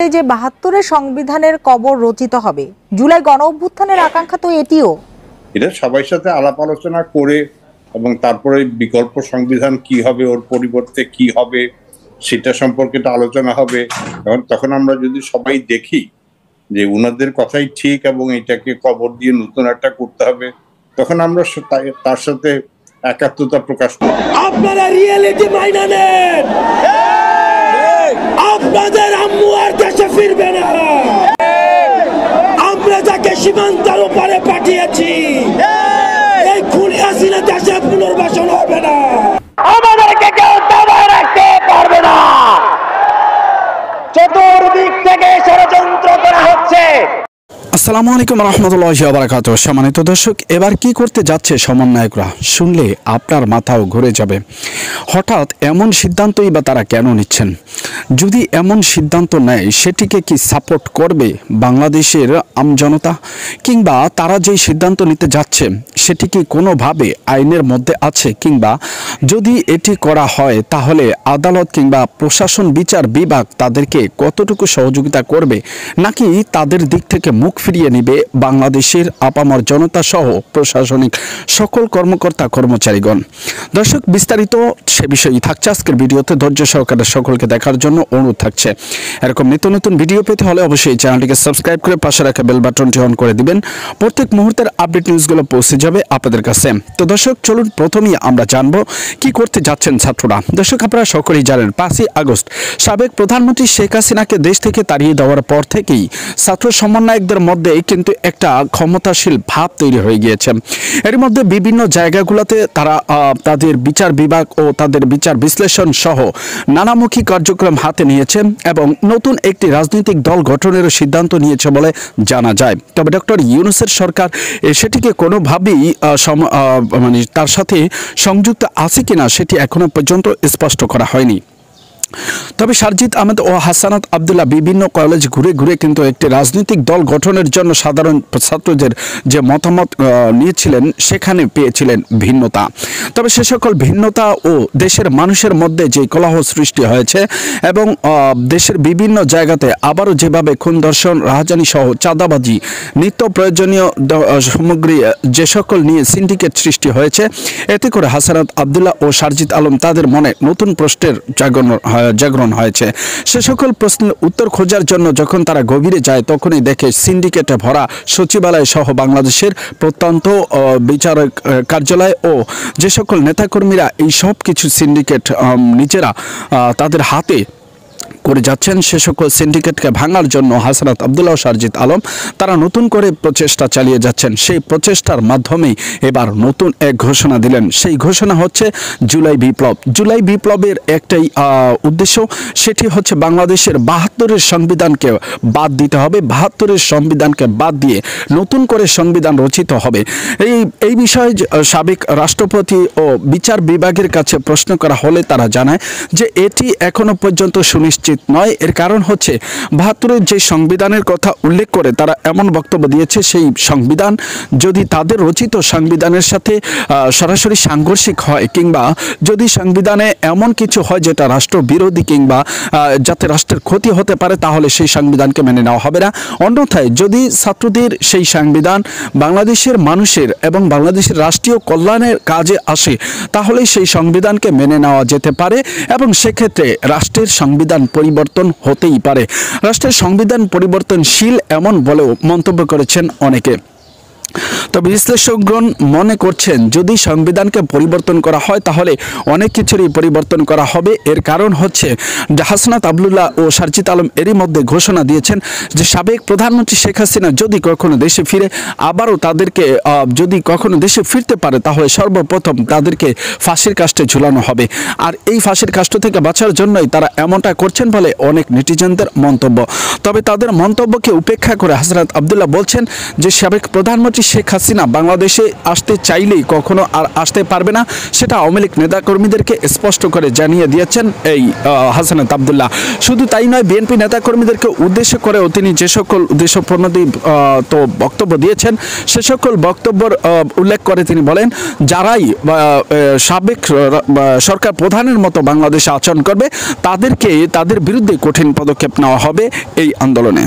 এই যে ৭২-এর সংবিধানের কবর রচিত হবে, জুলাই গণ অভ্যুত্থানের আকাঙ্ক্ষা তো এটিও। এটা সবার সাথে আলাপ আলোচনা করে এবং তারপরে বিকল্প সংবিধান কি হবে, ওর পরিবর্তে কি হবে সেটা সম্পর্কে আলোচনা হবে। এবং তখন আমরা যদি সবাই দেখি যে উনাদের কথাই ঠিক এবং এটাকে কবর দিয়ে নতুন একটা করতে হবে, তখন আমরা তার সাথে একাত্মতা প্রকাশ করি। আপনারা রিয়েলিটি মাইনা নেন, আপনাদের আম্মু আর দেশে ফিরবে না। আমরা যাকে সীমান্তের ওপারে পাঠিয়েছি, এই খুনি হাসিনা দেশে পুনর্বাসন হবে না। আমাদেরকে কেউ দাবায় রাখতে পারবে না। চতুর্দিক থেকে ষড়যন্ত্র করা হচ্ছে। আসসালামু আলাইকুম রহমতুল্লাহি ওয়া বারাকাতুহু। সম্মানিত দর্শক, এবার কি করতে যাচ্ছে সমন্বয়করা শুনলে আপনার মাথাও ঘুরে যাবে। হঠাৎ এমন সিদ্ধান্তই বা তারা কেন নিচ্ছেন? যদি এমন সিদ্ধান্ত নেয়, সেটিকে কি সাপোর্ট করবে বাংলাদেশের আমজনতা? কিংবা তারা যেই সিদ্ধান্ত নিতে যাচ্ছে সেটি কি কোনোভাবে আইনের মধ্যে আছে? কিংবা যদি এটি করা হয় তাহলে আদালত কিংবা প্রশাসন বিচার বিভাগ তাদেরকে কতটুকু সহযোগিতা করবে, নাকি তাদের দিক থেকে মুখ ফিরিয়ে নিবে বাংলাদেশের আপামর জনতা সহ প্রশাসনিক সকল কর্মকর্তা কর্মচারীগণ? দর্শক, বিস্তারিত সে বিষয়ই থাকছে আজকের ভিডিওতে। ধৈর্য সহকারে সকলকে দেখার জন্য অনুরোধ থাকছে। এরকম নিত্য নতুন ভিডিও পেতে হলে অবশ্যই চ্যানেলটিকে সাবস্ক্রাইব করে পাশে রাখা বেল বাটনটি অন করে দিবেন। প্রত্যেক মুহূর্তের আপডেট নিউজগুলো পৌঁছে যাবে আপনাদের কাছে। তো দর্শক, চলুন প্রথমেই আমরা জানবো কি করতে যাচ্ছেন ছাত্ররা। দর্শক, আপনারা সকলেই জানেন 5ই আগস্ট সাবেক প্রধানমন্ত্রী শেখ হাসিনাকে দেশ থেকে তাড়িয়ে দেওয়ার পর থেকেই ছাত্র সমন্বয়কদের মধ্যে কিন্তু একটা ক্ষমতাশীল ভাব তৈরি হয়ে গিয়েছে। এর মধ্যে বিভিন্ন জায়গাগুলোতে তারা তাদের বিচার বিভাগ ও তাদের বিচার বিশ্লেষণ সহ নানামুখী কার্যক্রম হাতে নিয়েছে এবং নতুন একটি রাজনৈতিক দল গঠনেরও সিদ্ধান্ত নিয়েছে বলে জানা যায়। তবে ডক্টর ইউনূসের সরকার সেটিকে কোনোভাবেই মানে তার সাথে সংযুক্ত আছে কিনা সেটি এখনো পর্যন্ত স্পষ্ট করা হয়নি। তবে সারজিদ আহমেদ ও হাসানাত আবদুল্লাহ বিভিন্ন কলেজ ঘুরে ঘুরে কিন্তু একটি রাজনৈতিক দল গঠনের জন্য সাধারণ ছাত্রদের যে মতামত নিয়েছিলেন সেখানে পেয়েছিলেন ভিন্নতা। তবে সে সকল ভিন্নতা ও দেশের মানুষের মধ্যে যে কলহ সৃষ্টি হয়েছে এবং দেশের বিভিন্ন জায়গাতে আবারও যেভাবে খুন ধর্ষণ রাহাজানি সহ চাঁদাবাজি নিত্য প্রয়োজনীয় সামগ্রী যে সকল নিয়ে সিন্ডিকেট সৃষ্টি হয়েছে, এতে করে হাসানাত আবদুল্লাহ ও সারজিদ আলম তাদের মনে নতুন প্রশ্নের জাগরণ হয়েছে। সে সকল প্রশ্নের উত্তর খোঁজার জন্য যখন তারা গভীরে যায়, তখনই দেখে সিন্ডিকেটে ভরা সচিবালয় সহ বাংলাদেশের প্রত্যন্ত বিচারক কার্যালয় ও যে সকল নেতাকর্মীরা এই সব কিছু সিন্ডিকেট নিজেরা তাদের হাতে করে যাচ্ছেন, সে সকল সিন্ডিকেটকে ভাঙার জন্য হাসানাত আবদুল্লাহ ও সারজিদ আলম তারা নতুন করে প্রচেষ্টা চালিয়ে যাচ্ছেন। সেই প্রচেষ্টার মাধ্যমেই এবার নতুন এক ঘোষণা দিলেন। সেই ঘোষণা হচ্ছে জুলাই বিপ্লব। জুলাই বিপ্লবের একটাই উদ্দেশ্য, সেটি হচ্ছে বাংলাদেশের ৭২-এর সংবিধানকে বাদ দিতে হবে। ৭২-এর সংবিধানকে বাদ দিয়ে নতুন করে সংবিধান রচিত হবে। এই বিষয়ে সাবেক রাষ্ট্রপতি ও বিচার বিভাগের কাছে প্রশ্ন করা হলে তারা জানায় যে এটি এখনো পর্যন্ত সুনিশ্চিত নয়। এর কারণ হচ্ছে ৭২-এর যে সংবিধানের কথা উল্লেখ করে তারা এমন বক্তব্য দিয়েছে, সেই সংবিধান যদি তাদের রচিত সংবিধানের সাথে সরাসরি সাংঘর্ষিক হয় কিংবা যদি সংবিধানে এমন কিছু হয় যেটা রাষ্ট্র বিরোধী কিংবা যাতে রাষ্ট্রের ক্ষতি হতে পারে, তাহলে সেই সংবিধানকে মেনে নেওয়া হবে না। অন্যথায় যদি ছাত্রদের সেই সংবিধান বাংলাদেশের মানুষের এবং বাংলাদেশের রাষ্ট্রীয় কল্যাণের কাজে আসে, তাহলে সেই সংবিধানকে মেনে নেওয়া যেতে পারে এবং সেক্ষেত্রে রাষ্ট্রের সংবিধান পরিবর্তন হতেই পারে। রাষ্ট্রের সংবিধান পরিবর্তনশীল এমন বলেও মন্তব্য করেছেন অনেকে। তবে বিশ্লেষকগণ মনে করছেন যদি সংবিধানকে পরিবর্তন করা হয় তাহলে অনেক কিছুরই পরিবর্তন করা হবে। এর কারণ হচ্ছে হাসানাত আবদুল্লাহ ও সারজিদ আলম এরই মধ্যে ঘোষণা দিয়েছেন যে সাবেক প্রধানমন্ত্রী শেখ হাসিনা যদি কখনো দেশে ফিরে, আবারও তাদেরকে যদি কখনো দেশে ফিরতে পারে, তাহলে সর্বপ্রথম তাদেরকে ফাঁসির কাস্টে ঝুলানো হবে। আর এই ফাঁসির কাস্ট থেকে বাঁচার জন্যই তারা এমনটা করছেন বলে অনেক নেটিজেনদের মন্তব্য। তবে তাদের মন্তব্যকে উপেক্ষা করে হাসানাত আবদুল্লাহ বলছেন যে সাবেক প্রধানমন্ত্রী শেখ হাসিনা হাসিনা বাংলাদেশে আসতে চাইলেই কখনো আর আসতে পারবে না, সেটা আওয়ামী লীগ নেতাকর্মীদেরকে স্পষ্ট করে জানিয়ে দিয়েছেন এই হাসানাত আব্দুল্লাহ। শুধু তাই নয়, বিএনপি নেতাকর্মীদেরকে উদ্দেশ্য করেও তিনি যে সকল উদ্দেশ্যপ্রণোদিত তো বক্তব্য দিয়েছেন, সে সকল বক্তব্যের উল্লেখ করে তিনি বলেন, যারাই সাবেক সরকার প্রধানের মতো বাংলাদেশে আচরণ করবে তাদের বিরুদ্ধে কঠিন পদক্ষেপ নেওয়া হবে এই আন্দোলনে।